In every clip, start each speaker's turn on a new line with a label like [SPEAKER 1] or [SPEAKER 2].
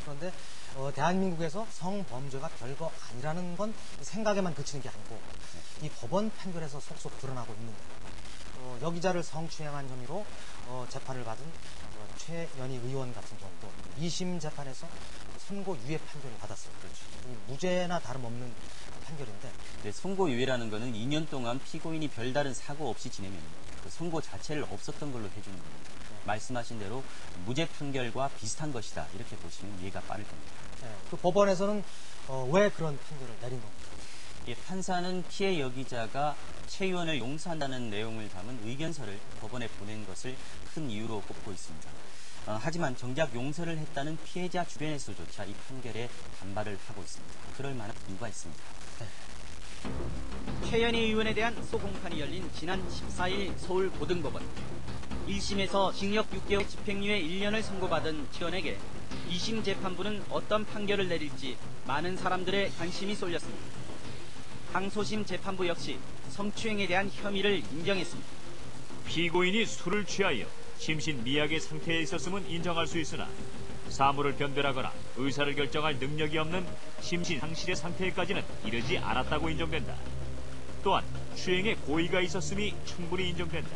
[SPEAKER 1] 그런데 대한민국에서 성범죄가 별거 아니라는 건 생각에만 그치는 게 아니고 이 법원 판결에서 속속 드러나고 있는데 여기자를 성추행한 혐의로 재판을 받은 최연희 의원 같은 경우도 2심 재판에서 선고 유예 판결을 받았어요. 그렇죠. 무죄나 다름없는 판결인데.
[SPEAKER 2] 네, 선고 유예라는 거는 2년 동안 피고인이 별다른 사고 없이 지내면 그 선고 자체를 없었던 걸로 해주는 겁니다. 말씀하신 대로 무죄 판결과 비슷한 것이다. 이렇게 보시면 이해가 빠를 겁니다.
[SPEAKER 1] 네, 그 법원에서는 왜 그런 판결을 내린 겁니까?
[SPEAKER 2] 판사는 피해 여기자가 최 의원을 용서한다는 내용을 담은 의견서를 법원에 보낸 것을 큰 이유로 꼽고 있습니다. 하지만 정작 용서를 했다는 피해자 주변에서조차 이 판결에 반발을 하고 있습니다. 그럴 만한 이유가 있습니다.
[SPEAKER 3] 최연희 의원에 대한 소공판이 열린 지난 14일 서울고등법원. 1심에서 징역 6개월 집행유예 1년을 선고받은 최 의원에게 2심 재판부는 어떤 판결을 내릴지 많은 사람들의 관심이 쏠렸습니다. 항소심 재판부 역시 성추행에 대한 혐의를 인정했습니다.
[SPEAKER 4] 피고인이 술을 취하여 심신 미약의 상태에 있었음은 인정할 수 있으나 사물을 변별하거나 의사를 결정할 능력이 없는 심신 상실의 상태까지는 이르지 않았다고 인정된다. 또한 추행에 고의가 있었음이 충분히 인정된다.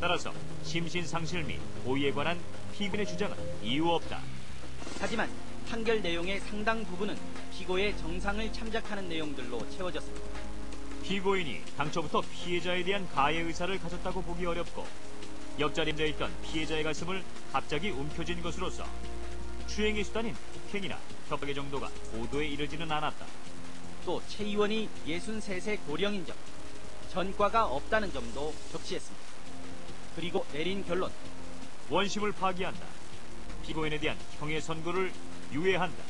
[SPEAKER 4] 따라서 심신 상실 및 고의에 관한 피고인의 주장은 이유 없다.
[SPEAKER 3] 하지만 판결 내용의 상당 부분은 피고의 정상을 참작하는 내용들로 채워졌습니다.
[SPEAKER 4] 피고인이 당초부터 피해자에 대한 가해 의사를 가졌다고 보기 어렵고 옆자리에 있던 피해자의 가슴을 갑자기 움켜쥔 것으로서 추행의 수단인 폭행이나 협박의 정도가 고도에 이르지는 않았다.
[SPEAKER 3] 또 최 의원이 63세 고령인 점, 전과가 없다는 점도 적시했습니다. 그리고 내린 결론.
[SPEAKER 4] 원심을 파기한다. 피고인에 대한 형의 선고를 유예한다.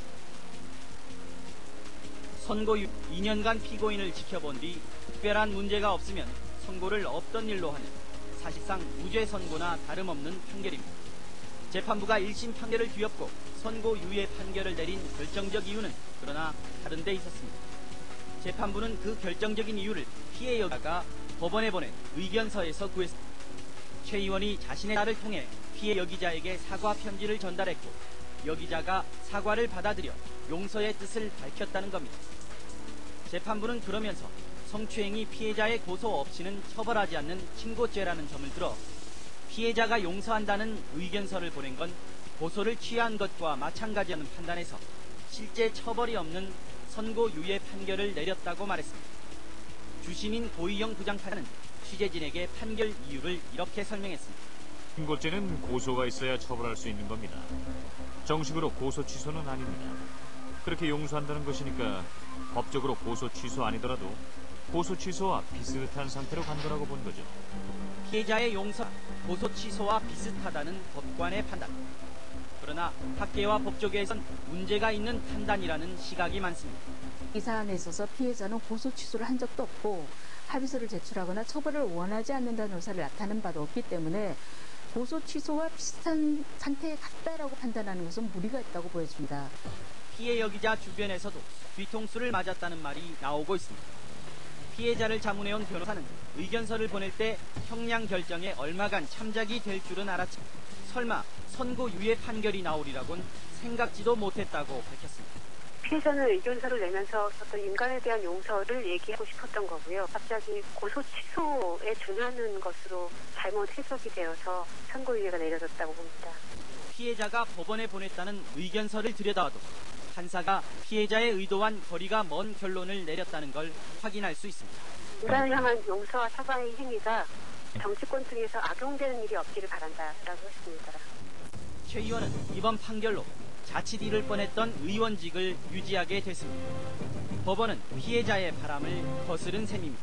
[SPEAKER 3] 선고 2년간 피고인을 지켜본 뒤 특별한 문제가 없으면 선고를 없던 일로 하는 사실상 무죄 선고나 다름없는 판결입니다. 재판부가 1심 판결을 뒤엎고 선고 유예 판결을 내린 결정적 이유는 그러나 다른 데 있었습니다. 재판부는 그 결정적인 이유를 피해 여기자가 법원에 보낸 의견서에서 구했습니다. 최 의원이 자신의 딸을 통해 피해 여기자에게 사과 편지를 전달했고 여기자가 사과를 받아들여 용서의 뜻을 밝혔다는 겁니다. 재판부는 그러면서 성추행이 피해자의 고소 없이는 처벌하지 않는 친고죄라는 점을 들어 피해자가 용서한다는 의견서를 보낸 건 고소를 취한 것과 마찬가지라는 판단에서 실제 처벌이 없는 선고 유예 판결을 내렸다고 말했습니다. 주심인 고희영 부장판사는 취재진에게 판결 이유를 이렇게 설명했습니다.
[SPEAKER 4] 친고죄는 고소가 있어야 처벌할 수 있는 겁니다. 정식으로 고소 취소는 아닙니다. 그렇게 용서한다는 것이니까 법적으로 고소 취소 아니더라도 고소 취소와 비슷한 상태로 간 거라고 본 거죠.
[SPEAKER 3] 피해자의 용서, 고소 취소와 비슷하다는 법관의 판단. 그러나 학계와 법조계에선 문제가 있는 판단이라는 시각이 많습니다.
[SPEAKER 5] 이 사안에 있어서 피해자는 고소 취소를 한 적도 없고 합의서를 제출하거나 처벌을 원하지 않는다는 의사를 나타낸 바도 없기 때문에 고소 취소와 비슷한 상태에 갔다라고 판단하는 것은 무리가 있다고 보여집니다.
[SPEAKER 3] 피해 여기자 주변에서도 뒤통수를 맞았다는 말이 나오고 있습니다. 피해자를 자문해온 변호사는 의견서를 보낼 때 형량 결정에 얼마간 참작이 될 줄은 알았지만 설마 선고 유예 판결이 나오리라곤 생각지도 못했다고 밝혔습니다.
[SPEAKER 6] 피해자는 의견서를 내면서 어떤 인간에 대한 용서를 얘기하고 싶었던 거고요. 갑자기 고소 취소에 준하는 것으로 잘못 해석이 되어서 선고유예가 내려졌다고 봅니다.
[SPEAKER 3] 피해자가 법원에 보냈다는 의견서를 들여다봐도 판사가 피해자의 의도와는 거리가 먼 결론을 내렸다는 걸 확인할 수 있습니다.
[SPEAKER 6] 인간을 향한 용서와 사과의 행위가 정치권 등에서 악용되는 일이 없기를 바란다라고 했습니다.
[SPEAKER 3] 최 의원은 이번 판결로 자칫 잃을 뻔했던 의원직을 유지하게 됐습니다. 법원은 피해자의 바람을 거스른 셈입니다.